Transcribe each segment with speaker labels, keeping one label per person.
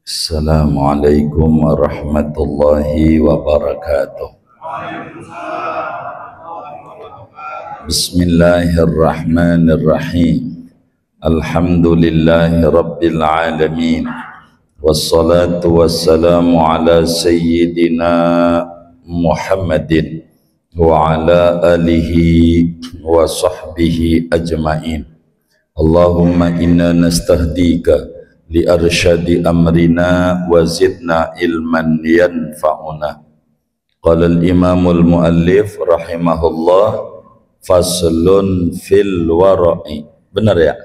Speaker 1: Assalamualaikum warahmatullahi wabarakatuh. Bismillahirrahmanirrahim. Alhamdulillahi rabbil alamin. Wassalatu wassalamu ala sayyidina Muhammadin wa ala alihi wa sahbihi ajma'in. Allahumma inna nastahdika li arsyadi amrina wa zidna ilman yanfa'una. Qala al-imamul muallif rahimahullah, faslun fil wara'i. Benar ya?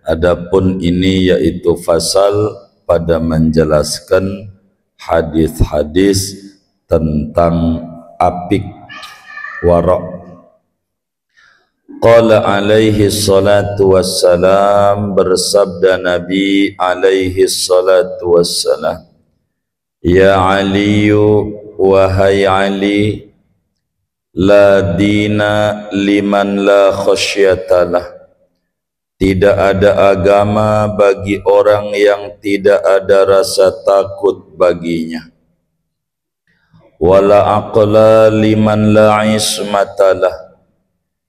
Speaker 1: Adapun ini yaitu fasal pada menjelaskan hadis-hadis tentang apik wara'. Qala alaihi salatu wassalam, bersabda Nabi alaihi salatu wassalam, ya Aliyu, wahai Ali, la dina liman la khasyatalah. Tidak ada agama bagi orang yang tidak ada rasa takut baginya. Wala aqla liman la ismatalah.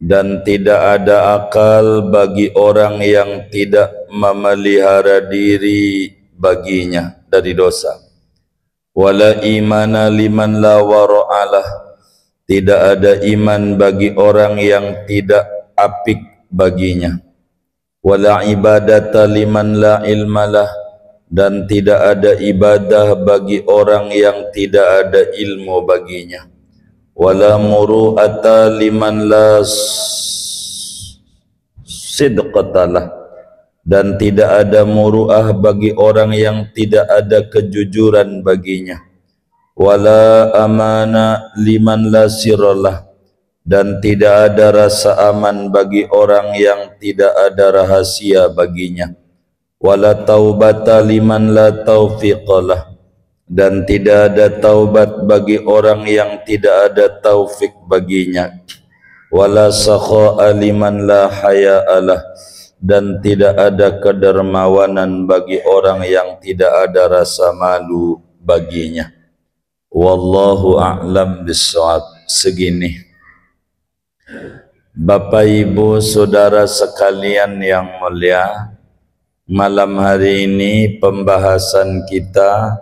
Speaker 1: Dan tidak ada akal bagi orang yang tidak memelihara diri baginya dari dosa. Wala imana liman la wara'alah. Tidak ada iman bagi orang yang tidak apik baginya. Wala ibadata liman la ilmalah. Dan tidak ada ibadah bagi orang yang tidak ada ilmu baginya. Wala muru'ata liman la sidqatalah. Dan tidak ada muru'ah bagi orang yang tidak ada kejujuran baginya. Wala amana liman la sirralah. Dan tidak ada rasa aman bagi orang yang tidak ada rahasia baginya. Wala taubata liman la taufiqalah. Dan tidak ada taubat bagi orang yang tidak ada taufik baginya. Wala sakha'a liman la haya'alah. Dan tidak ada kedermawanan bagi orang yang tidak ada rasa malu baginya. Wallahu a'lam bishawab. Segini, Bapak Ibu Saudara sekalian yang mulia, malam hari ini pembahasan kita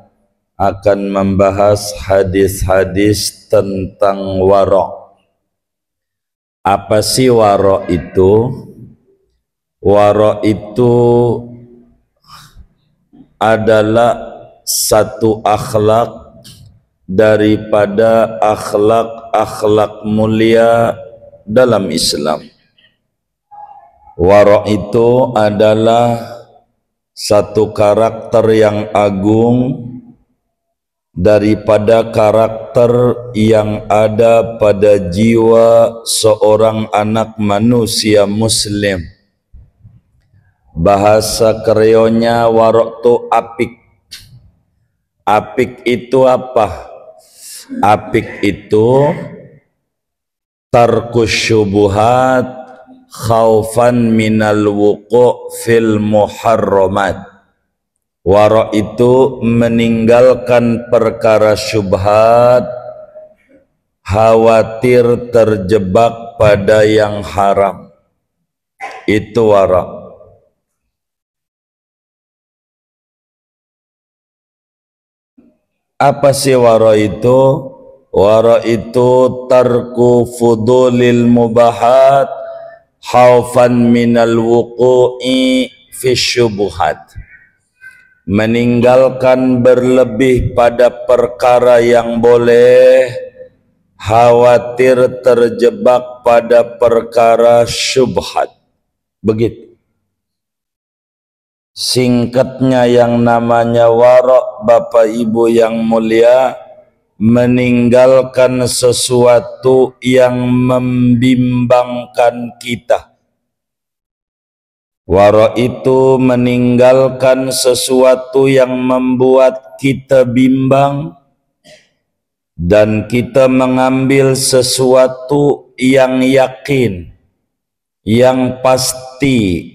Speaker 1: akan membahas hadis-hadis tentang wara'. Apa sih wara' itu? Wara' itu adalah satu akhlak daripada akhlak-akhlak mulia dalam Islam. Wara' itu adalah satu karakter yang agung daripada karakter yang ada pada jiwa seorang anak manusia muslim. Bahasa kereonya wara' itu apik. Apik itu apa? Apik itu tarkus syubuhat khaufan minal wuqu' fil muharramat. Wara' itu meninggalkan perkara syubhat, khawatir terjebak pada yang haram. Itu wara'. Apa sih wara' itu? Wara' itu tarku fudulil mubahat khaufan minal wuqu'i fi syubuhat. Meninggalkan berlebih pada perkara yang boleh, khawatir terjebak pada perkara syubhat. Begitu singkatnya yang namanya wara', Bapak Ibu yang mulia, meninggalkan sesuatu yang membimbangkan kita. Wara' itu meninggalkan sesuatu yang membuat kita bimbang dan kita mengambil sesuatu yang yakin, yang pasti,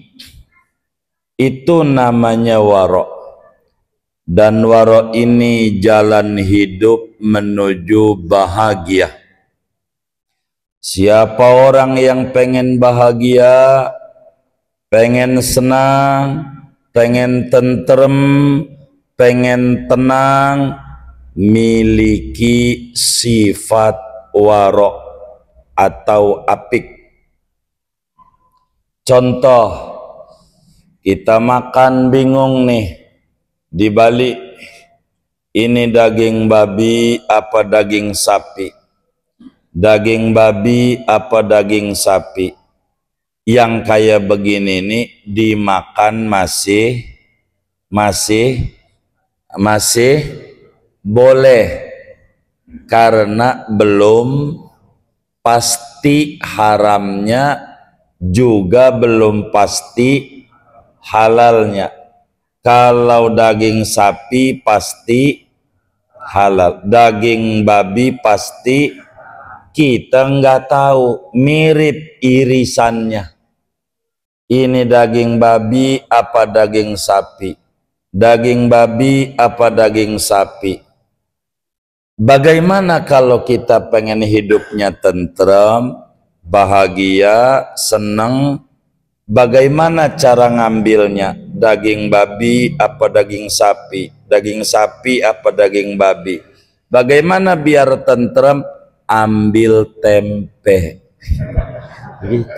Speaker 1: Itu namanya warok. Dan warok ini jalan hidup menuju bahagia. Siapa orang yang pengen bahagia, pengen senang, pengen tentrem, pengen tenang, miliki sifat warok atau apik. Contoh, kita makan bingung nih, dibalik ini daging babi apa daging sapi, daging babi apa daging sapi. Yang kayak begini nih dimakan masih boleh, karena belum pasti haramnya, juga belum pasti halalnya. Kalau daging sapi pasti halal, daging babi pasti kita nggak tahu, mirip irisannya. Ini daging babi apa daging sapi, daging babi apa daging sapi. Bagaimana kalau kita pengen hidupnya tenteram, bahagia, senang? Bagaimana cara ngambilnya? Daging babi apa daging sapi? Daging sapi apa daging babi? Bagaimana biar tenteram? Ambil tempe. Begitu.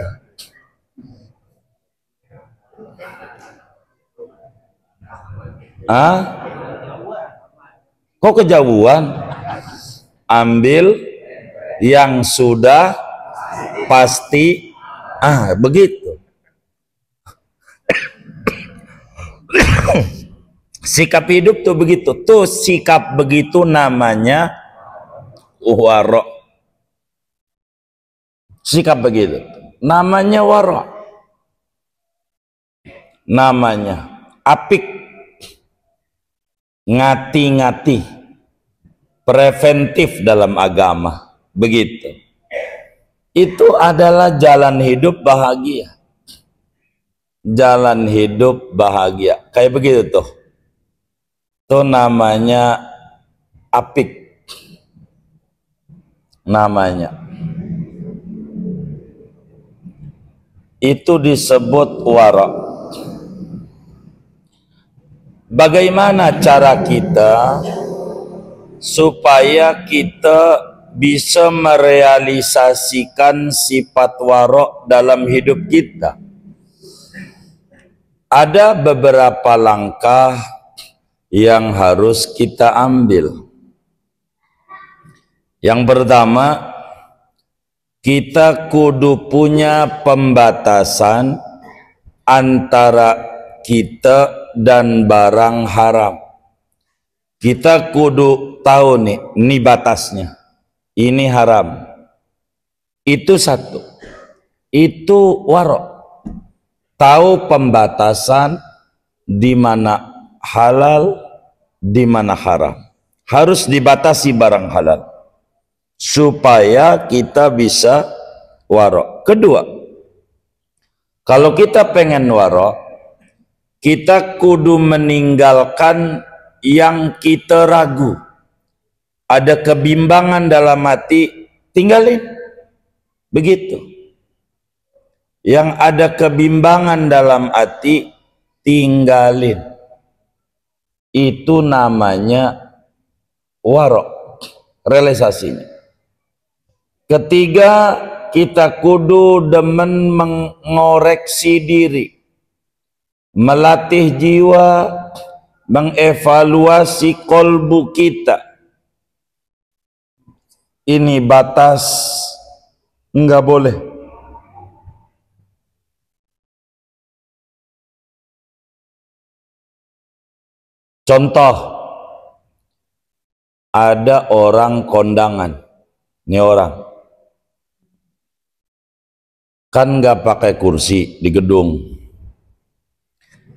Speaker 1: Kok kejauhan? Ambil yang sudah pasti. Begitu. Sikap hidup tuh begitu. Tuh sikap begitu namanya warok. Sikap begitu namanya warok. Namanya apik, ngati-ngati, preventif dalam agama. Begitu. Itu adalah jalan hidup bahagia. Jalan hidup bahagia. Kayak begitu tuh. Itu namanya apik. Namanya. Itu disebut warok. Bagaimana cara kita supaya kita bisa merealisasikan sifat warok dalam hidup kita? Ada beberapa langkah yang harus kita ambil. Yang pertama, kita kudu punya pembatasan antara kita dan barang haram. Kita kudu tahu nih, ini batasnya. Ini haram. Itu satu. Itu warok. Tahu pembatasan di mana halal, di mana haram. Harus dibatasi barang halal supaya kita bisa warok. Kedua, kalau kita pengen warok, kita kudu meninggalkan yang kita ragu. Ada kebimbangan dalam hati, tinggalin. Begitu. Yang ada kebimbangan dalam hati, tinggalin. Itu namanya warok, realisasinya. Ketiga, kita kudu demen mengoreksi diri, melatih jiwa, mengevaluasi kolbu kita. Ini batas, enggak boleh. Contoh, ada orang kondangan. Ini orang kan nggak pakai kursi di gedung.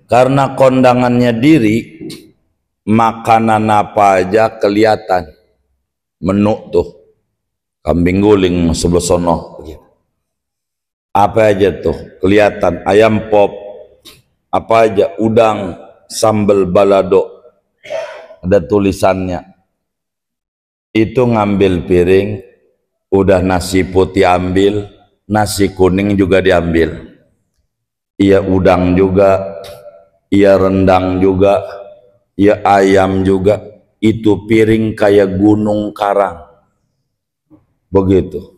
Speaker 1: Karena kondangannya diri, makanan apa aja kelihatan. Menu tuh, kambing guling sebelah sono. Apa aja tuh kelihatan, ayam pop, apa aja, udang, sambal balado, ada tulisannya. Itu ngambil piring, udah nasi putih ambil, nasi kuning juga diambil, iya udang juga, iya rendang juga, iya ayam juga. Itu piring kayak gunung karang, begitu.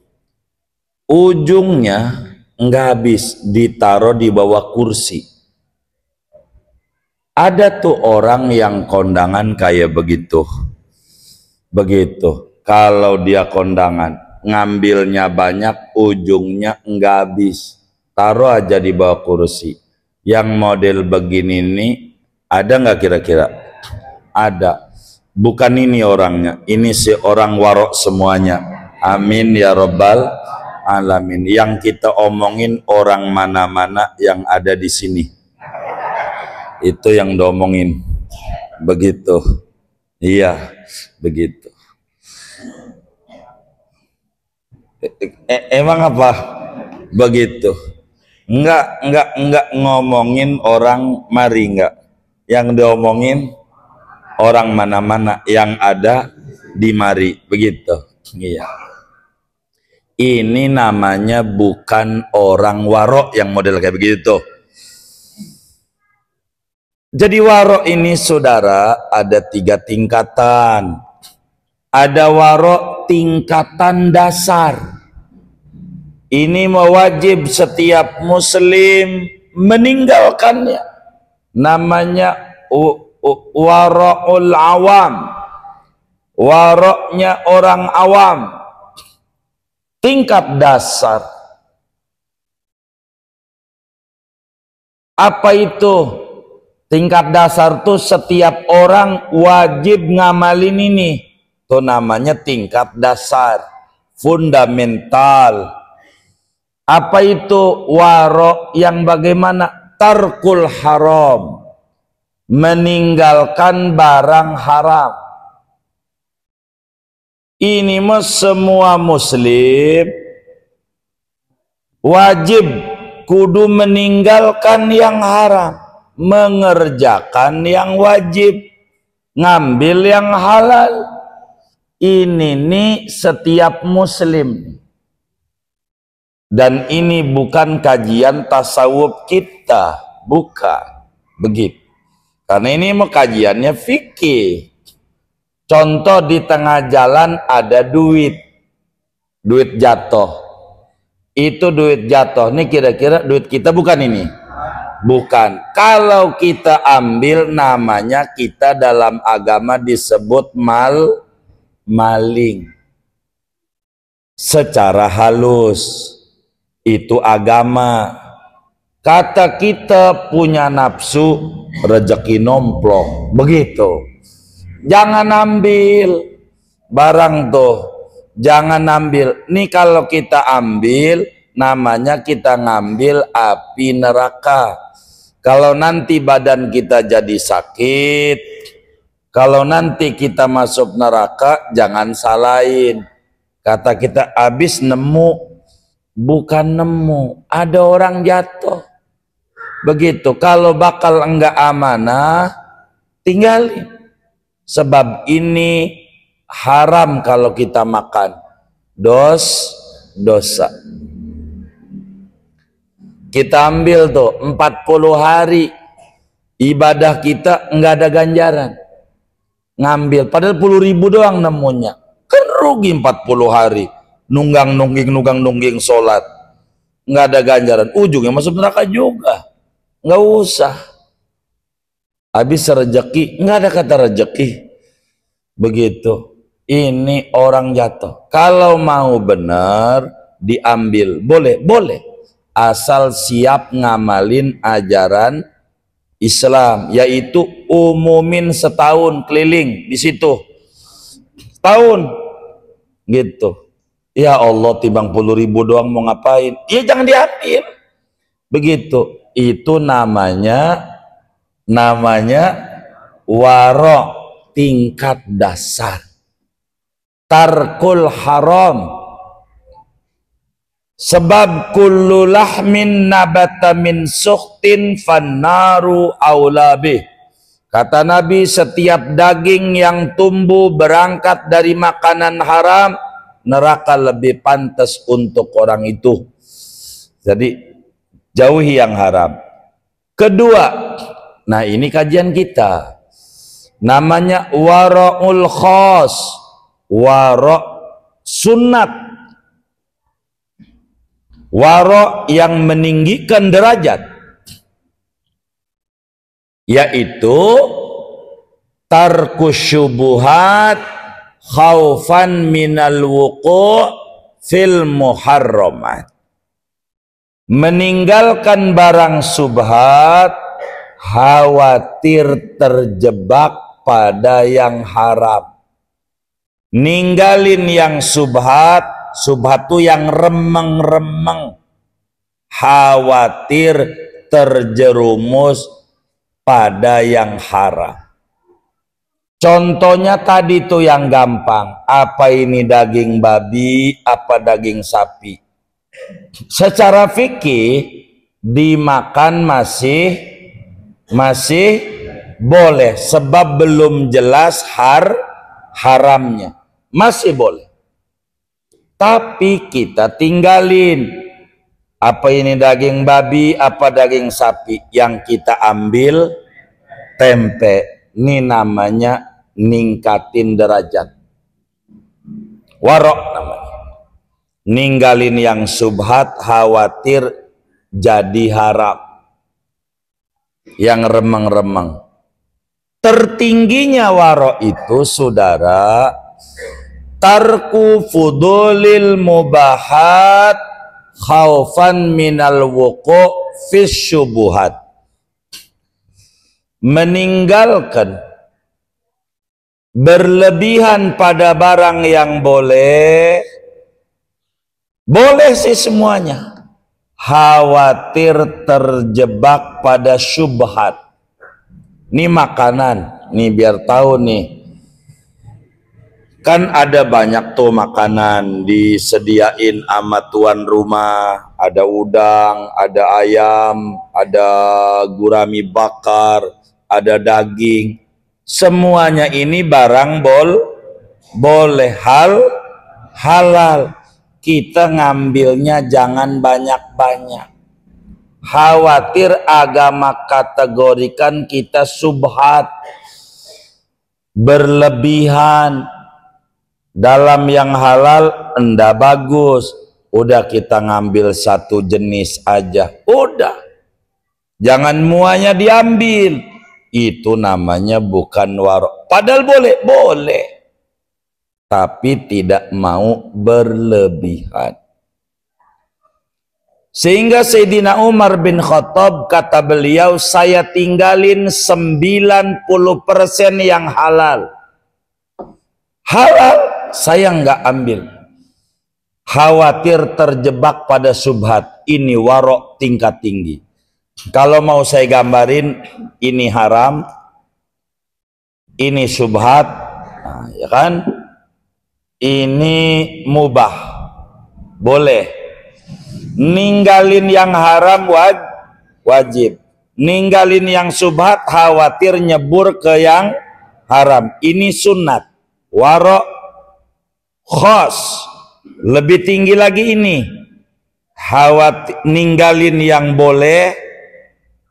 Speaker 1: Ujungnya nggak habis, ditaruh di bawah kursi. Ada tuh orang yang kondangan kayak begitu. Begitu. Kalau dia kondangan, ngambilnya banyak, ujungnya nggak habis. Taruh aja di bawah kursi. Yang model begini nih, ada nggak kira-kira? Ada. Bukan ini orangnya, ini si orang warok semuanya. Amin ya rabbal alamin. Yang kita omongin orang mana-mana yang ada di sini, itu yang diomongin. Begitu. Iya, begitu. Emang apa? Begitu. Enggak ngomongin orang mari, enggak. Yang diomongin orang mana-mana yang ada di mari, begitu. Iya. Ini namanya bukan orang warok yang model kayak begitu. Jadi warok ini saudara ada 3 tingkatan. Ada warok tingkatan dasar. Ini mewajib setiap muslim meninggalkannya. Namanya warokul awam. Waroknya orang awam. Tingkat dasar. Apa itu? Tingkat dasar tuh setiap orang wajib ngamalin ini. Itu namanya tingkat dasar, fundamental. Apa itu warok yang bagaimana? Tarkul haram, meninggalkan barang haram. Ini mah semua muslim wajib kudu meninggalkan yang haram, mengerjakan yang wajib, ngambil yang halal. Ini nih setiap muslim. Dan ini bukan kajian tasawuf kita, bukan begitu. Karena ini mau kajiannya fikih. Contoh di tengah jalan ada duit jatuh. Itu duit jatuh. Ini kira-kira duit kita bukan ini? Bukan. Kalau kita ambil, namanya kita dalam agama disebut maling. Secara halus itu agama. Kata kita punya nafsu, rezeki nomplok, begitu. Jangan ambil barang tuh, jangan ambil. Nih kalau kita ambil, namanya kita ngambil api neraka. Kalau nanti badan kita jadi sakit, kalau nanti kita masuk neraka, jangan salahin. Kata kita habis nemu, bukan nemu, ada orang jatuh. Begitu. Kalau bakal enggak amanah, tinggalin. Sebab ini haram kalau kita makan. Dosa. Kita ambil tuh 40 hari ibadah kita enggak ada ganjaran. Ngambil padahal 10.000 doang nemunya. Kan rugi 40 hari. Nunggang-nungging sholat. Enggak ada ganjaran. Ujungnya masuk neraka juga. Enggak usah. Habis rezeki, nggak ada kata rezeki. Begitu. Ini orang jatuh. Kalau mau benar, diambil. Boleh. Asal siap ngamalin ajaran Islam. Yaitu umumin setahun keliling di situ. Setahun. Gitu. Ya Allah, timbang 10.000 doang mau ngapain? Ya jangan diambil. Begitu. Itu namanya warok tingkat dasar. Tarkul haram, Sebab kullu lahmin nabata min sukhtin fannaru aulabih. Kata Nabi, setiap daging yang tumbuh berangkat dari makanan haram, neraka lebih pantas untuk orang itu. Jadi jauhi yang haram. Kedua, nah ini kajian kita, namanya wara'ul khas, wara' sunnat, wara' yang meninggikan derajat, yaitu tarkus syubuhat khaufan minal wuqu' fil muharramat. Meninggalkan barang subhat, khawatir terjebak pada yang haram. Ninggalin yang subhat, subhat itu yang remeng-remeng, khawatir terjerumus pada yang haram. Contohnya tadi tuh yang gampang, apa ini daging babi, apa daging sapi. Secara fikih dimakan masih boleh, sebab belum jelas haramnya, masih boleh. Tapi kita tinggalin, apa ini daging babi, apa daging sapi, yang kita ambil tempe. Ini namanya ningkatin derajat, warok namanya. Ninggalin yang subhat, khawatir jadi haram, yang remeng-remeng. Tertingginya warok itu, saudara, tarku fudulil mubahat khaufan minal wuqu' fis syubuhat. Meninggalkan berlebihan pada barang yang boleh sih semuanya, khawatir terjebak pada syubhat. Ini makanan, nih biar tahu nih, kan ada banyak tuh makanan disediain sama tuan rumah, ada udang, ada ayam, ada gurami bakar, ada daging. Semuanya ini barang boleh, halal. Kita ngambilnya jangan banyak-banyak, khawatir agama kategorikan kita subhat, berlebihan dalam yang halal, enggak bagus. Udah kita ngambil satu jenis aja, udah, jangan muanya diambil. Itu namanya bukan warok. Padahal boleh, tapi tidak mau berlebihan. Sehingga Sayyidina Umar bin Khattab, kata beliau, saya tinggalin 90% yang halal. Halal saya nggak ambil, khawatir terjebak pada subhat. Ini warok tingkat tinggi. Kalau mau saya gambarin, ini haram, ini subhat, nah, ya kan? Ini mubah, boleh. Ninggalin yang haram wajib. Ninggalin yang subhat, khawatir nyebur ke yang haram. Ini sunat. Warok khas, lebih tinggi lagi ini. Khawatir ninggalin yang boleh,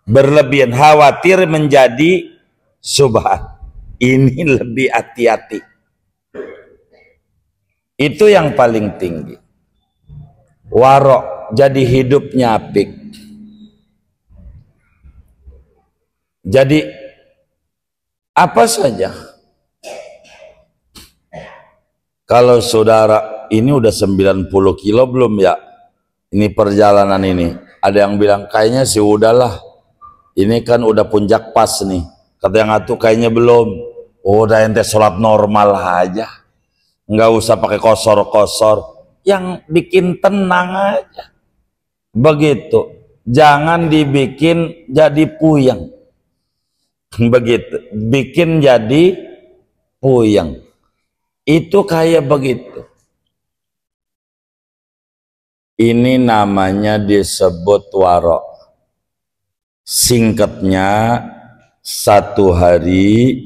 Speaker 1: berlebihan, khawatir menjadi subhat. Ini lebih hati-hati. Itu yang paling tinggi. Warok, jadi hidupnya apik. Jadi apa saja. Kalau saudara ini udah 90 kilo belum ya? Ini perjalanan ini. Ada yang bilang kayaknya sih udahlah. Ini kan udah puncak pas nih. Kata yang satu kayaknya belum. Oh, udah ente sholat normal aja. Nggak usah pakai kosor-kosor, yang bikin tenang aja. Begitu, jangan dibikin jadi puyeng. Begitu, bikin jadi puyeng. Itu kayak begitu. Ini namanya disebut waro. Singkatnya, satu hari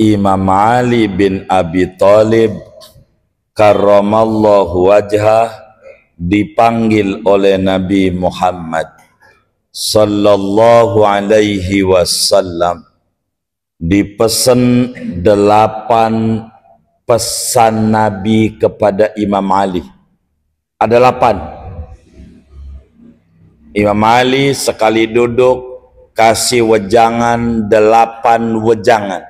Speaker 1: Imam Ali bin Abi Thalib karramallahu wajhah dipanggil oleh Nabi Muhammad sallallahu alaihi wasallam, dipesan 8 pesan Nabi kepada Imam Ali. Ada 8. Imam Ali sekali duduk kasih wejangan 8 wejangan.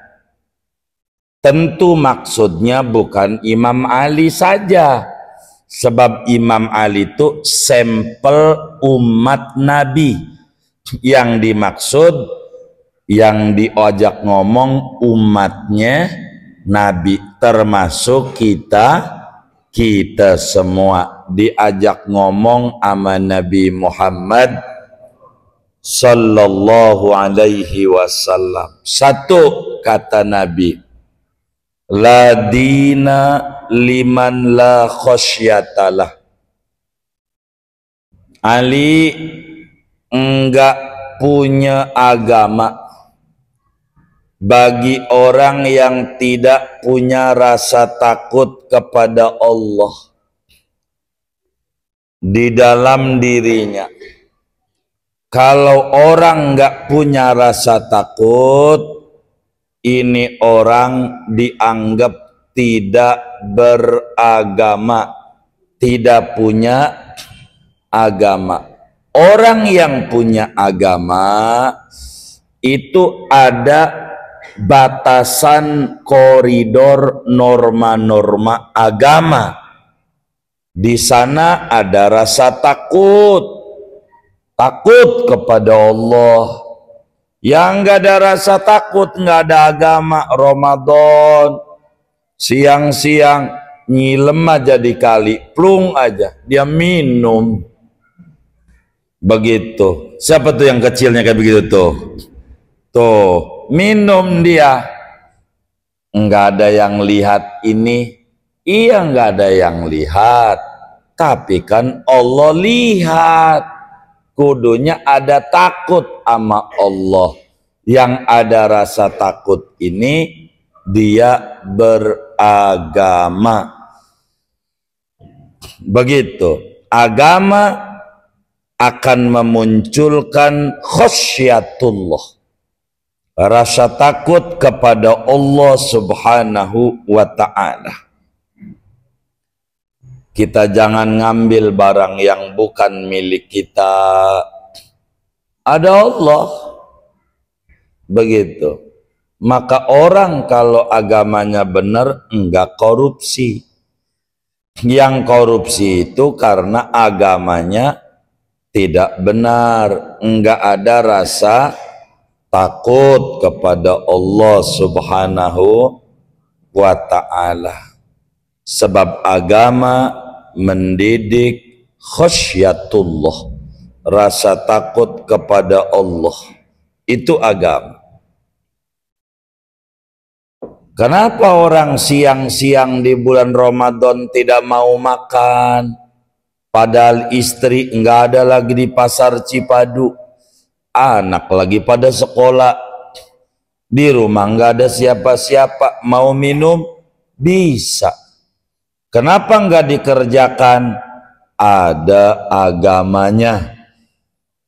Speaker 1: Tentu maksudnya bukan Imam Ali saja, sebab Imam Ali itu sampel umat Nabi. Yang dimaksud, yang diajak ngomong umatnya Nabi, termasuk kita semua diajak ngomong sama Nabi Muhammad sallallahu alaihi wasallam. Satu kata Nabi, la dina liman la khasyatalah. Ali enggak punya agama bagi orang yang tidak punya rasa takut kepada Allah di dalam dirinya. Kalau orang enggak punya rasa takut, ini orang dianggap tidak beragama, tidak punya agama. Orang yang punya agama itu ada batasan koridor norma-norma agama. Di sana ada rasa takut kepada Allah. Yang nggak ada rasa takut, nggak ada agama, Ramadan siang-siang nyilem aja di kali, plung aja dia minum. Begitu. Siapa tuh yang kecilnya kayak begitu tuh? Tuh, minum dia. Enggak ada yang lihat ini. Iya, enggak ada yang lihat. Tapi kan Allah lihat. Kudunya ada takut sama Allah. Yang ada rasa takut ini dia beragama. Begitu. Agama akan memunculkan khasyatullah, rasa takut kepada Allah subhanahu wa ta'ala. Kita jangan ngambil barang yang bukan milik kita. Ada Allah. Begitu. Maka orang kalau agamanya benar, enggak korupsi. Yang korupsi itu karena agamanya tidak benar, enggak ada rasa takut kepada Allah subhanahu wa ta'ala. Sebab agama mendidik khasyatullah, rasa takut kepada Allah. Itu agama. Kenapa orang siang-siang di bulan Ramadan tidak mau makan? Padahal istri enggak ada lagi di pasar Cipadu, anak lagi pada sekolah, di rumah enggak ada siapa-siapa, mau minum bisa. Kenapa enggak dikerjakan? Ada agamanya.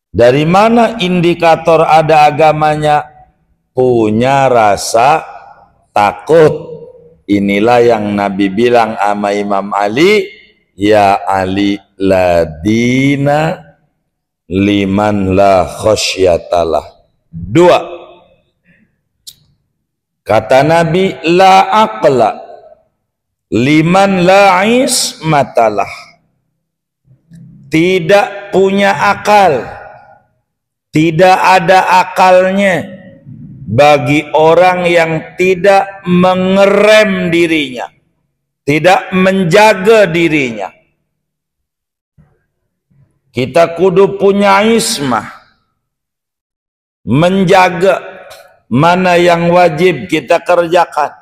Speaker 1: Dari mana indikator ada agamanya? Punya rasa takut. Inilah yang Nabi bilang sama Imam Ali, ya Ali, la dina liman la khasyatalah. 2. Kata Nabi, la aqla liman la ismatalah. Tidak punya akal, tidak ada akalnya bagi orang yang tidak mengerem dirinya, tidak menjaga dirinya. Kita kudu punya ismah, menjaga mana yang wajib kita kerjakan,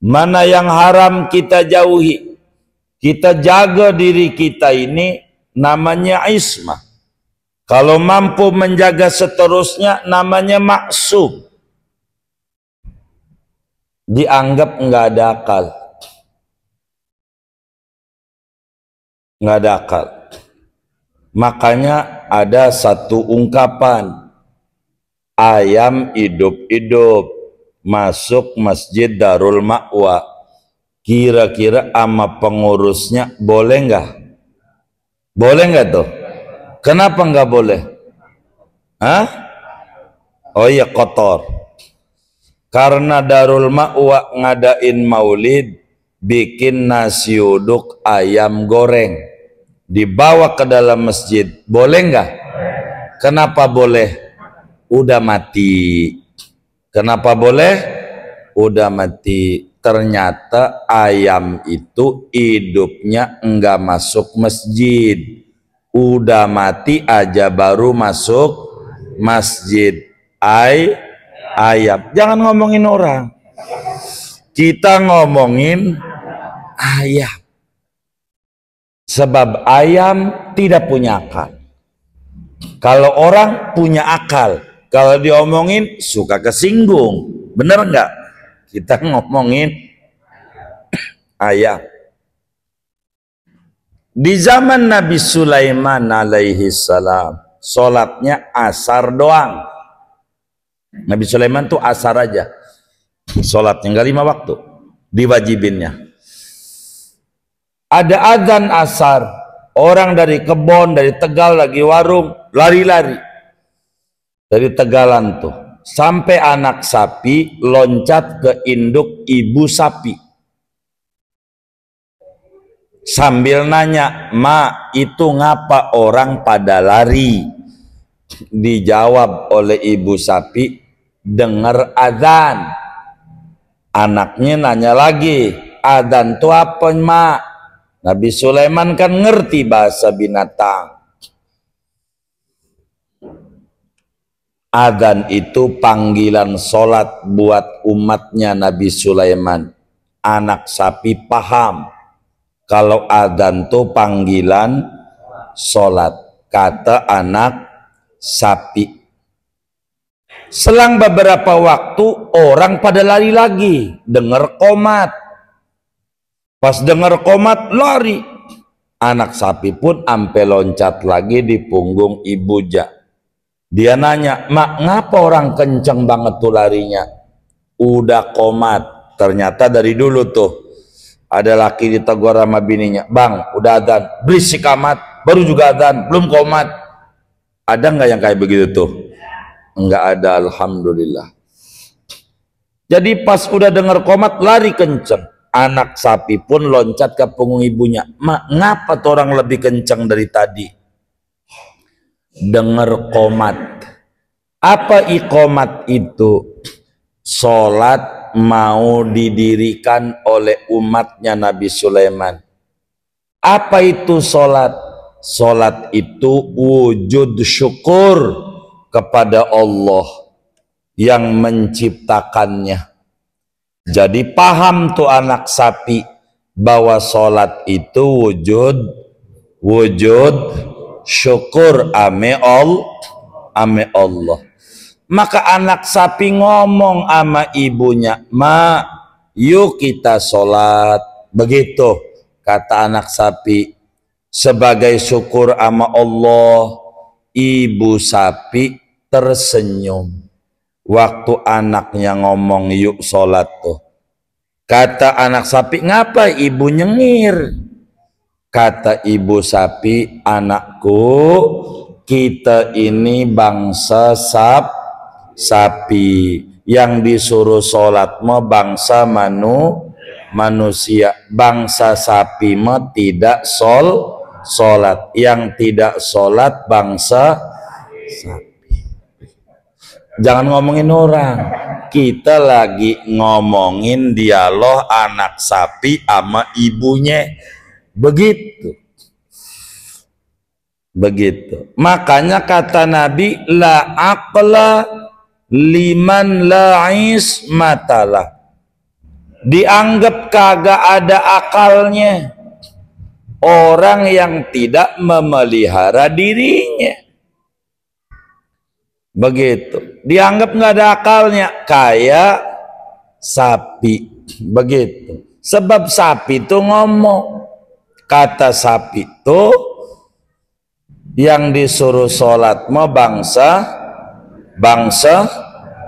Speaker 1: mana yang haram kita jauhi. Kita jaga diri kita ini namanya ismah. Kalau mampu menjaga seterusnya namanya maksum. Dianggap nggak ada akal. Nggak ada akal. Makanya ada satu ungkapan, ayam hidup-hidup masuk masjid Darul Ma'wa, kira-kira ama pengurusnya boleh nggak? Boleh nggak tuh? Kenapa nggak boleh? Hah? Oh iya, kotor. Karena Darul Ma'wa ngadain maulid, bikin nasi uduk ayam goreng, dibawa ke dalam masjid, boleh nggak? Kenapa boleh? Udah mati. Kenapa boleh? Udah mati. Ternyata ayam itu hidupnya enggak masuk masjid. Udah mati aja baru masuk masjid. Ayam. Jangan ngomongin orang. Kita ngomongin ayam. Sebab ayam tidak punya akal. Kalau orang punya akal, kalau diomongin suka kesinggung. Bener nggak? Kita ngomongin ayam. Di zaman Nabi Sulaiman alaihi salam, sholatnya asar doang. Nabi Sulaiman tuh asar aja. Sholatnya nggak 5 waktu. Diwajibinnya. Ada adzan asar. Orang dari Kebon, dari Tegal lagi warung, lari-lari dari Tegalan tuh, sampai anak sapi loncat ke induk ibu sapi sambil nanya, "Ma, itu ngapa orang pada lari?" Dijawab oleh ibu sapi, "Dengar adzan." Anaknya nanya lagi, "Adzan itu apa, Ma?" Nabi Sulaiman kan ngerti bahasa binatang. Adzan itu panggilan sholat buat umatnya Nabi Sulaiman. Anak sapi paham kalau adzan itu panggilan sholat, kata anak sapi. Selang beberapa waktu orang pada lari lagi, dengar qomat. Pas dengar qomat lari. Anak sapi pun ampe loncat lagi di punggung ibunya. Dia nanya, "Mak, ngapa orang kenceng banget tuh larinya?" Udah qomat. Ternyata dari dulu tuh ada laki ditegur sama bininya, "Bang, udah adzan, berisik amat, baru juga adzan, belum qomat." Ada nggak yang kayak begitu tuh? Enggak ada, alhamdulillah. Jadi pas udah dengar qomat lari kenceng. Anak sapi pun loncat ke punggung ibunya. "Mak, ngapa tuh orang lebih kenceng dari tadi?" Dengar qomat. Apa iqomat itu? Sholat mau didirikan oleh umatnya Nabi Sulaiman. Apa itu sholat? Sholat itu wujud syukur kepada Allah yang menciptakannya. Jadi paham tuh anak sapi bahwa sholat itu wujud syukur ame Allah. Maka anak sapi ngomong sama ibunya, "Ma, yuk kita sholat." Begitu kata anak sapi. Sebagai syukur sama Allah, ibu sapi tersenyum. Waktu anaknya ngomong yuk sholat tuh, kata anak sapi, "Ngapa ibu nyengir?" Kata ibu sapi, "Anakku, kita ini bangsa sapi, yang disuruh sholat mah bangsa manusia, bangsa sapi mah tidak sholat, yang tidak sholat bangsa sapi." Jangan ngomongin orang, kita lagi ngomongin dialog anak sapi sama ibunya. Begitu. Makanya kata Nabi, la aqla liman la'is matalah. Dianggap kagak ada akalnya orang yang tidak memelihara dirinya. Begitu, dianggap nggak ada akalnya, kayak sapi. Begitu, sebab sapi itu ngomong. Kata sapi itu, yang disuruh sholat mah bangsa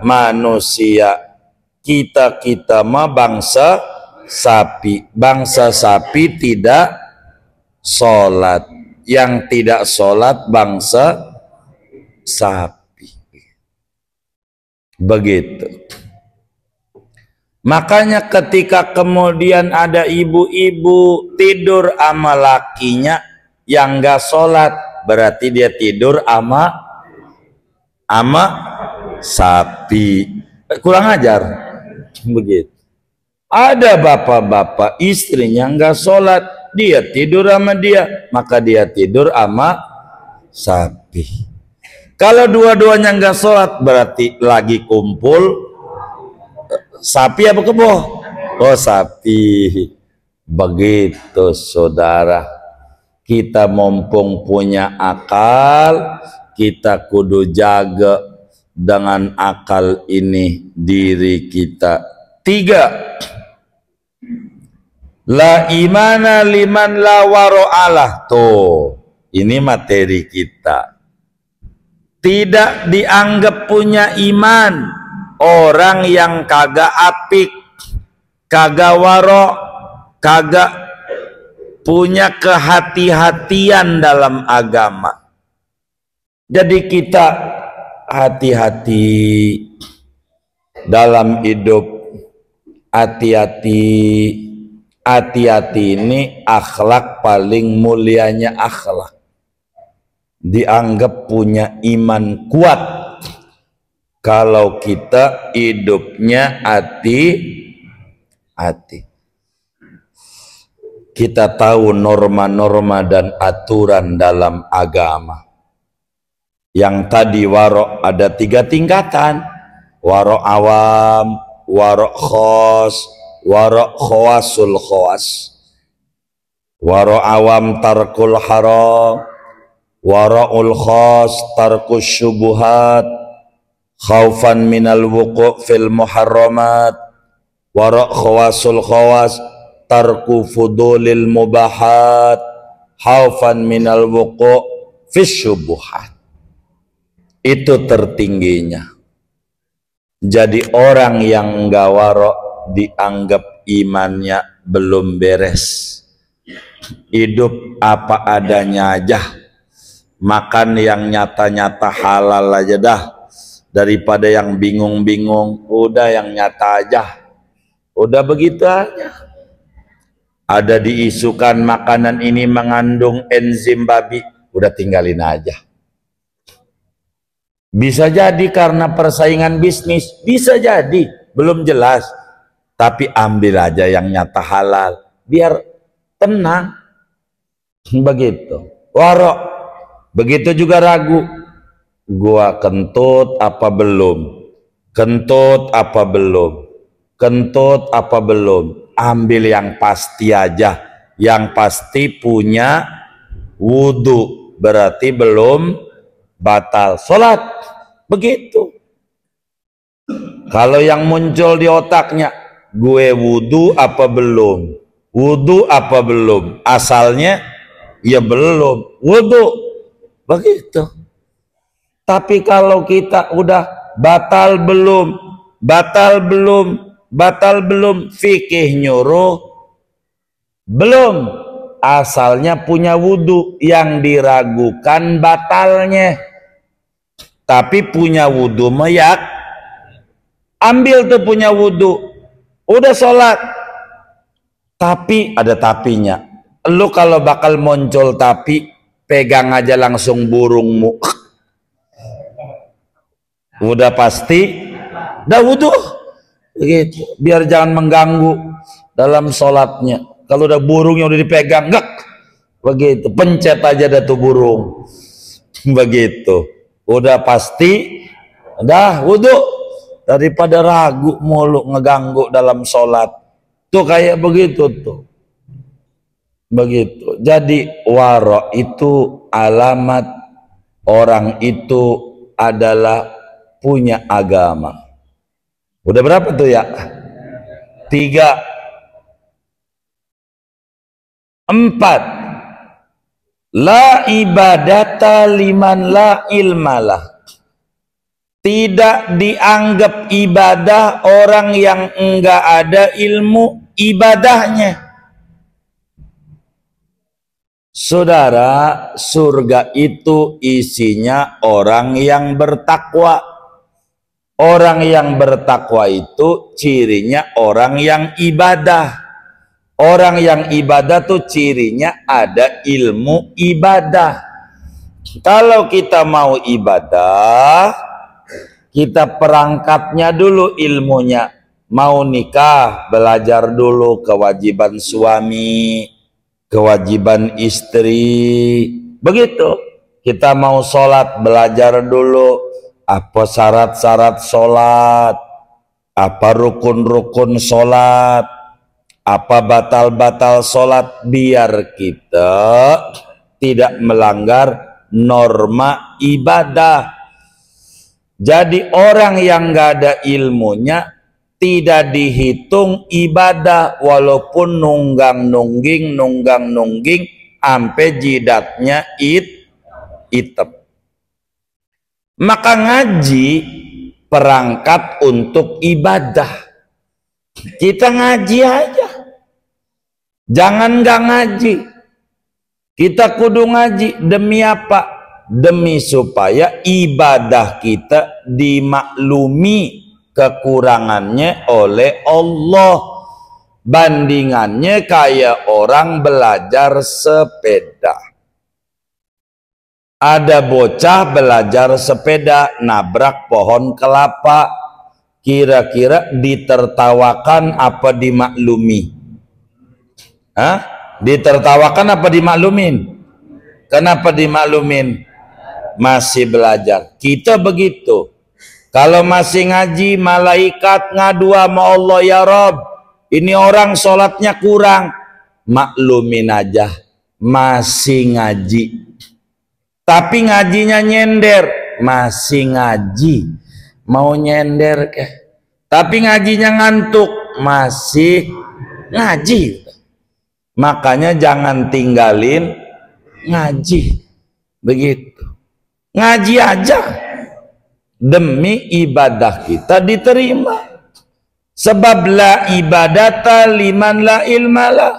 Speaker 1: manusia, kita mah bangsa sapi. Bangsa sapi tidak sholat, yang tidak sholat bangsa sapi. Begitu. Makanya ketika kemudian ada ibu-ibu tidur sama lakinya yang gak sholat, berarti dia tidur sama sapi. Kurang ajar. Begitu. Ada bapak-bapak istrinya gak sholat, dia tidur sama dia, maka dia tidur sama sapi. Kalau dua-duanya nggak sholat, berarti lagi kumpul sapi apa kebo? Oh, sapi. Begitu saudara, kita mumpung punya akal, kita kudu jaga dengan akal ini diri kita. 3, la imana liman la waro'alah. Tuh, ini materi kita. Tidak dianggap punya iman orang yang kagak apik, kagak waro, kagak punya kehati-hatian dalam agama. Jadi kita hati-hati dalam hidup. Hati-hati ini akhlak paling mulianya akhlak. Dianggap punya iman kuat kalau kita hidupnya hati-hati. Kita tahu norma-norma dan aturan dalam agama. Yang tadi warok ada 3 tingkatan. Warok awam, warok khos, warok khawasul khawas. Warok awam tarkul haram, wara'ul khas tarkus syubuhat khaufan minal wuqu' fil muharramat. Wara' khawasul khawas tarku fudulil mubahat khaufan minal wuqu' fis syubuhat. Itu tertingginya. Jadi orang yang enggak wara' dianggap imannya belum beres. Hidup apa adanya aja, makan yang nyata-nyata halal aja dah, daripada yang bingung-bingung. Udah yang nyata aja, udah begitu aja. Ada diisukan makanan ini mengandung enzim babi, udah tinggalin aja. Bisa jadi karena persaingan bisnis, bisa jadi, belum jelas. Tapi ambil aja yang nyata halal, biar tenang. Begitu. Warok. Begitu juga ragu, gua kentut apa belum, kentut apa belum, kentut apa belum. Ambil yang pasti aja, yang pasti punya wudhu, berarti belum batal sholat. Begitu. Kalau yang muncul di otaknya, gue wudhu apa belum, wudhu apa belum, asalnya ya belum wudhu. Begitu. Tapi kalau kita udah batal belum, batal belum, batal belum, fikih nyuruh belum, asalnya punya wudhu, yang diragukan batalnya. Tapi punya wudhu meyak, ambil tuh punya wudhu, udah sholat. Tapi ada tapinya. Lu kalau bakal muncul tapi, pegang aja langsung burungmu. Udah pasti dah wudhu. Begitu. Biar jangan mengganggu dalam sholatnya. Kalau udah burungnya udah dipegang, gak. Begitu. Pencet aja dah tuh burung. Begitu. Udah pasti dah wudhu. Daripada ragu mulu ngeganggu dalam sholat. Tuh kayak begitu tuh. Begitu. Jadi waro itu alamat orang itu adalah punya agama. Udah berapa tuh ya? 3. 4. La ibadata liman la ilmalah. Tidak dianggap ibadah orang yang enggak ada ilmu ibadahnya. Saudara, surga itu isinya orang yang bertakwa. Orang yang bertakwa itu cirinya orang yang ibadah. Orang yang ibadah tuh cirinya ada ilmu ibadah. Kalau kita mau ibadah, kita perangkatnya dulu ilmunya. Mau nikah, belajar dulu kewajiban suami, kewajiban istri. Begitu. Kita mau sholat, belajar dulu apa syarat-syarat sholat, apa rukun-rukun sholat, apa batal-batal sholat, biar kita tidak melanggar norma ibadah. Jadi orang yang nggak ada ilmunya tidak dihitung ibadah, walaupun nunggang-nungging sampai jidatnya hitam. Maka ngaji perangkat untuk ibadah. Kita ngaji aja, jangan nggak ngaji. Kita kudu ngaji. Demi apa? Demi supaya ibadah kita dimaklumi kekurangannya oleh Allah. Bandingannya kayak orang belajar sepeda. Ada bocah belajar sepeda nabrak pohon kelapa. Kira-kira ditertawakan apa dimaklumi? Hah? Ditertawakan apa dimaklumin? Kenapa dimaklumin? Masih belajar. Kita begitu. Kalau masih ngaji, malaikat ngadu sama Allah, ya Rob, ini orang sholatnya kurang. Maklumin aja, masih ngaji. Tapi ngajinya nyender, masih ngaji. Mau nyender keh. Tapi ngajinya ngantuk, masih ngaji. Makanya jangan tinggalin ngaji. Begitu. Ngaji aja demi ibadah kita diterima. Sebab la ibadata liman la ilmalah.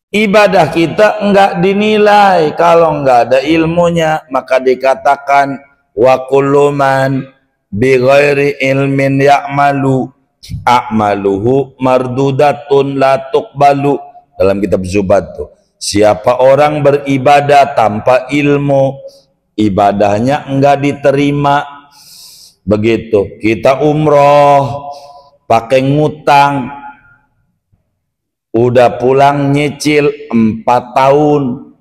Speaker 1: Ibadah kita enggak dinilai kalau enggak ada ilmunya. Maka dikatakan wa kullu man bi ghairi ilmin ya'malu a'maluhu mardudatun la tuqbalu. Dalam kitab Zubad tuh, siapa orang beribadah tanpa ilmu, ibadahnya enggak diterima. Begitu. Kita umroh pakai ngutang, udah pulang nyicil 4 tahun,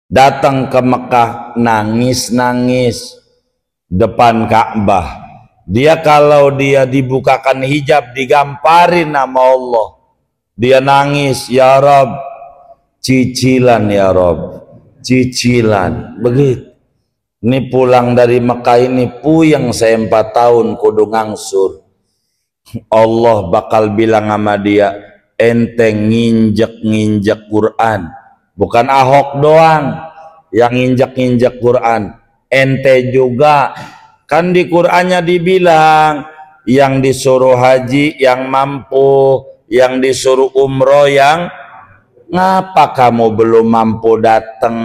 Speaker 1: datang ke Mekah nangis-nangis depan Ka'bah. Dia kalau dia dibukakan hijab digamparin nama Allah, dia nangis, ya Rob, cicilan ya Rob, cicilan. Begitu. Ini pulang dari Mekah ini puyeng saya 4 tahun kudu ngangsur. Allah bakal bilang sama dia, ente nginjek-nginjek Quran. Bukan Ahok doang yang nginjek-nginjek Quran, ente juga. Kan di Qur'annya dibilang yang disuruh haji yang mampu, yang disuruh umroh yang, ngapa kamu belum mampu datang?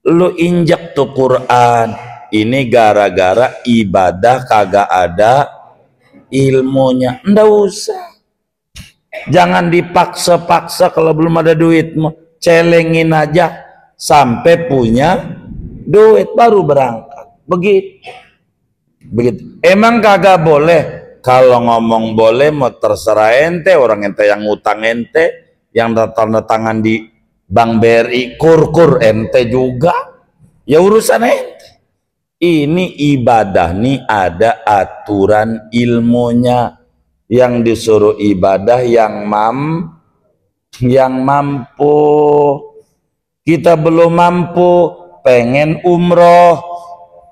Speaker 1: Lu injek tuh Quran. Ini gara-gara ibadah kagak ada ilmunya. Nggak usah, jangan dipaksa-paksa. Kalau belum ada duitmu, celengin aja sampai punya duit baru berangkat. Begitu. Begitu. Emang kagak boleh? Kalau ngomong boleh mau terserah ente. Orang ente yang ngutang ente, yang tanda tangan di Bank BRI kur ente juga, ya urusan ente. Ini ibadah nih ada aturan ilmunya. Yang disuruh ibadah yang yang mampu. Kita belum mampu, pengen umroh,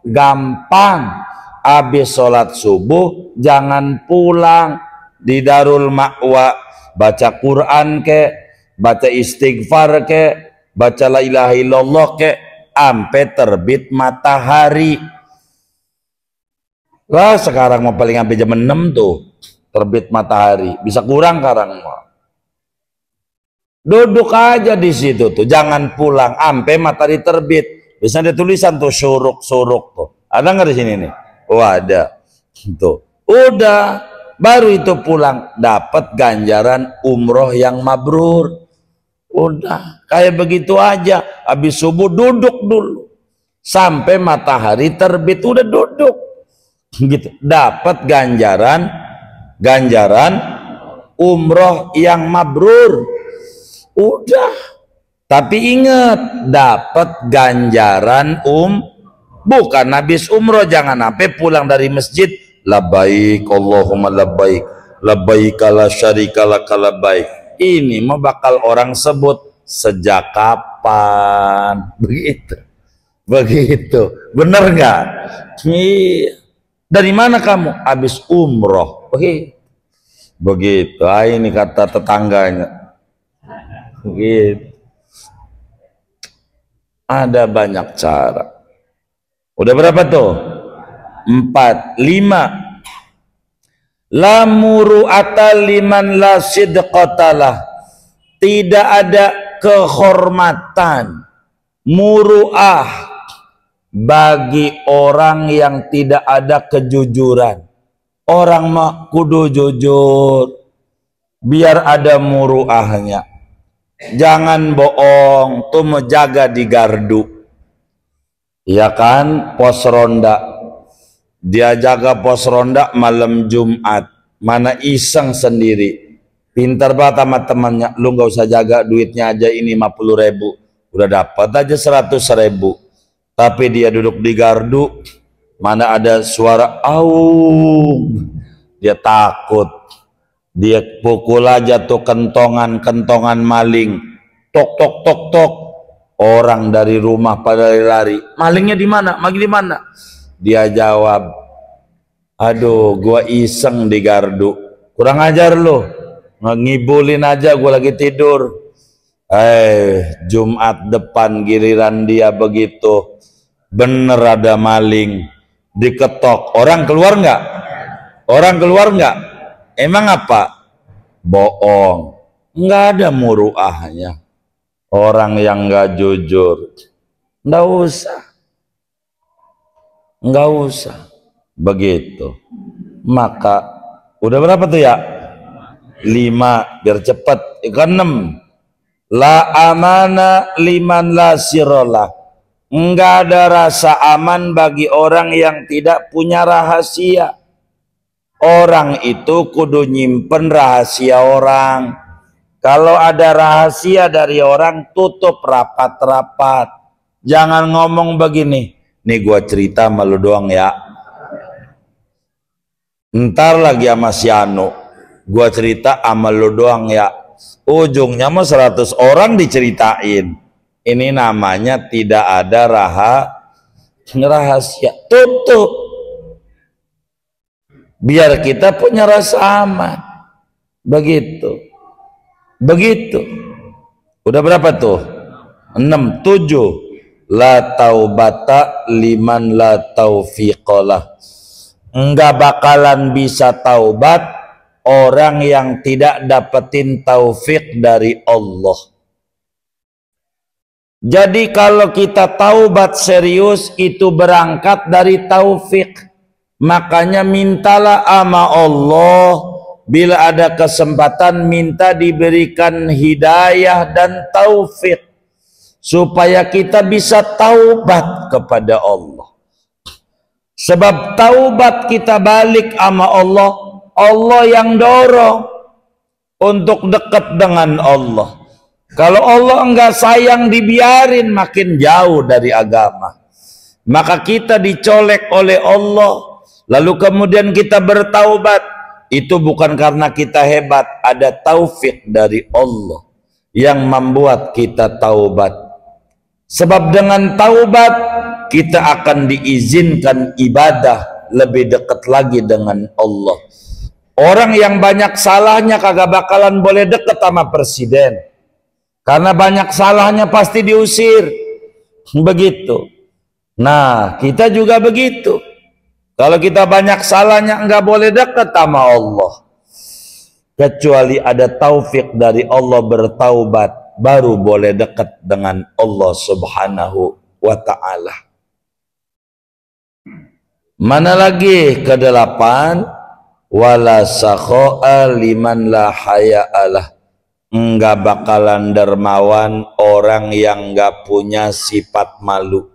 Speaker 1: gampang. Habis sholat subuh jangan pulang, di Darul Ma'wa baca Quran ke, baca istighfar ke, baca la ilaha illallah ke, sampai terbit matahari. Lah sekarang mau paling sampai jam 6 tuh terbit matahari, bisa kurang sekarang. Duduk aja di situ tuh, jangan pulang sampai matahari terbit. Bisa ada tulisan tuh suruk-suruk tuh. Ada nggak di sini nih? Oh ada. Tuh. Udah, baru itu pulang dapat ganjaran umroh yang mabrur. Udah, kayak begitu aja. Habis subuh duduk dulu sampai matahari terbit, udah duduk. Gitu. Dapat ganjaran umroh yang mabrur. Udah, tapi ingat dapat ganjaran bukan habis umroh. Jangan sampai pulang dari masjid labbaik Allahumma labbaik labbaik la syarika lak labbaik. Ini mah bakal orang sebut sejak kapan, begitu bener nggak? Dari mana kamu? Habis umroh. Begitu. Ini kata tetangganya. Gitu. Ada banyak cara. Udah berapa tuh? 4, 5. La muru'ata liman la sidqatalah. Tidak ada kehormatan, muru'ah bagi orang yang tidak ada kejujuran. Orang mah kudu jujur biar ada muru'ahnya. Jangan bohong, tuh menjaga di gardu, ya kan, pos ronda. Dia jaga pos ronda malam Jumat, mana iseng sendiri. Pintar banget sama temannya, lu nggak usah jaga, duitnya aja ini 50.000, udah dapat aja 100.000. Tapi dia duduk di gardu, mana ada suara aum, dia takut. Dia pukul aja tuh kentongan maling, tok tok tok tok. Orang dari rumah pada lari. Malingnya di mana? Magi di mana? Dia jawab, aduh, gua iseng di gardu. Kurang ajar lu, ngibulin aja, gua lagi tidur. Jumat depan giliran dia begitu, bener ada maling, diketok. Orang keluar nggak? Orang keluar nggak? Emang apa? Bohong. Nggak ada muruahnya. Orang yang nggak jujur, nggak usah. Nggak usah. Begitu. Maka, udah berapa tuh ya? 5, biar cepat. 6. La amana liman la sirolah. Nggak ada rasa aman bagi orang yang tidak punya rahasia. Orang itu kudu nyimpen rahasia orang. Kalau ada rahasia dari orang, tutup rapat-rapat. Jangan ngomong begini, nih gua cerita sama lu doang ya, ntar lagi sama si Anu gua cerita sama lu doang ya. Ujungnya mau 100 orang diceritain. Ini namanya tidak ada rahasia. Tutup, biar kita punya rasa aman. Begitu. Udah berapa tuh? 6. 7. La taubata liman la taufiqalah. Enggak bakalan bisa taubat orang yang tidak dapetin taufik dari Allah. Jadi kalau kita taubat serius, itu berangkat dari taufik. Makanya mintalah sama Allah, bila ada kesempatan minta diberikan hidayah dan taufik, supaya kita bisa taubat kepada Allah. Sebab taubat kita balik sama Allah, Allah yang dorong untuk dekat dengan Allah. Kalau Allah enggak sayang, dibiarin makin jauh dari agama. Maka kita dicolek oleh Allah, lalu kemudian kita bertaubat. Itu bukan karena kita hebat, ada taufik dari Allah. yang membuat kita taubat. Sebab dengan taubat kita akan diizinkan ibadah lebih dekat lagi dengan Allah. Orang yang banyak salahnya kagak bakalan boleh dekat sama presiden, karena banyak salahnya pasti diusir. Begitu. Nah, kita juga begitu. Kalau kita banyak salahnya enggak boleh dekat sama Allah. Kecuali ada taufik dari Allah bertaubat, baru boleh dekat dengan Allah subhanahu wa ta'ala. Mana lagi kedelapan? Wala sakho'a liman la haya'alah. Enggak bakalan dermawan orang yang enggak punya sifat malu.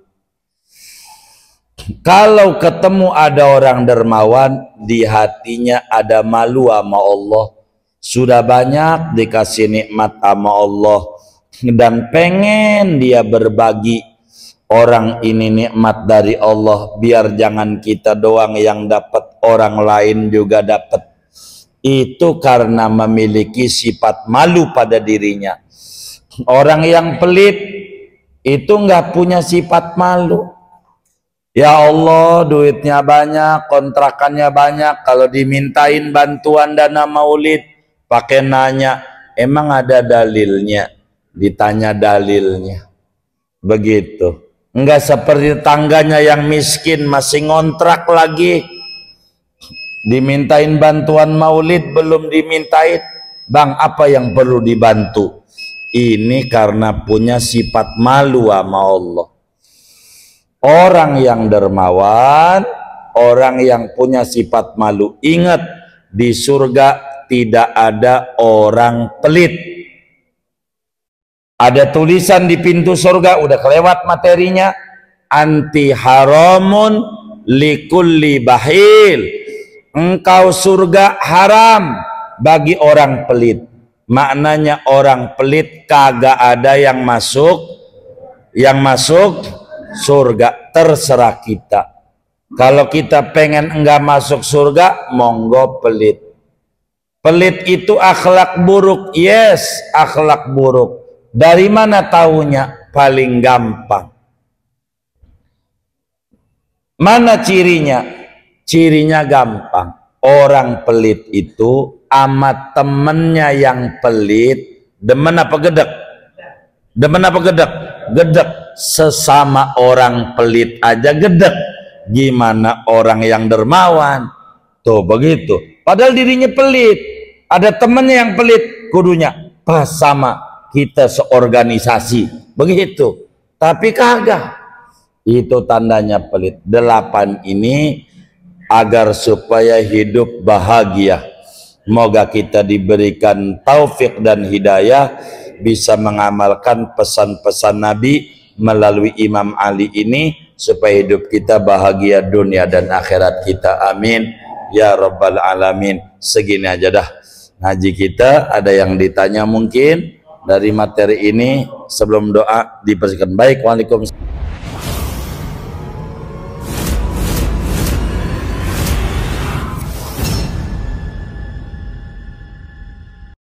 Speaker 1: Kalau ketemu ada orang dermawan, di hatinya ada malu sama Allah. Sudah banyak dikasih nikmat sama Allah dan pengen dia berbagi orang ini nikmat dari Allah, biar jangan kita doang yang dapat, orang lain juga dapat. Itu karena memiliki sifat malu pada dirinya. Orang yang pelit itu nggak punya sifat malu. Ya Allah, duitnya banyak, kontrakannya banyak, kalau dimintain bantuan dana maulid pakai nanya, emang ada dalilnya? Ditanya dalilnya. Begitu. Enggak seperti tangganya yang miskin masih ngontrak lagi, dimintain bantuan maulid belum dimintain. Bang, apa yang perlu dibantu? Ini karena punya sifat malu sama Allah. Orang yang dermawan, orang yang punya sifat malu, ingat di surga tidak ada orang pelit. Ada tulisan di pintu surga, udah kelewat materinya, anti haramun likulli bahil. Engkau surga haram bagi orang pelit. Maknanya orang pelit kagak ada yang masuk surga. Terserah kita. Kalau kita pengen enggak masuk surga, monggo pelit. Pelit itu akhlak buruk. Yes, akhlak buruk. Dari mana taunya? Paling gampang. Mana cirinya? Cirinya gampang. Orang pelit itu amat temennya yang pelit, demen apa gedek? Demen apa gedek? Gedek. Sesama orang pelit aja gedek, gimana orang yang dermawan? Tuh begitu. Padahal dirinya pelit, ada temennya yang pelit, kudunya pas sama kita seorganisasi, begitu. Tapi kagak. Itu tandanya pelit. 8 ini agar supaya hidup bahagia. Semoga kita diberikan taufik dan hidayah, bisa mengamalkan pesan-pesan Nabi melalui Imam Ali ini, supaya hidup kita bahagia dunia dan akhirat kita. Amin ya rabbal alamin. Segini aja dah ngaji kita. Ada yang ditanya mungkin dari materi ini? Sebelum doa dipersilakan. Baik, waalaikumsalam.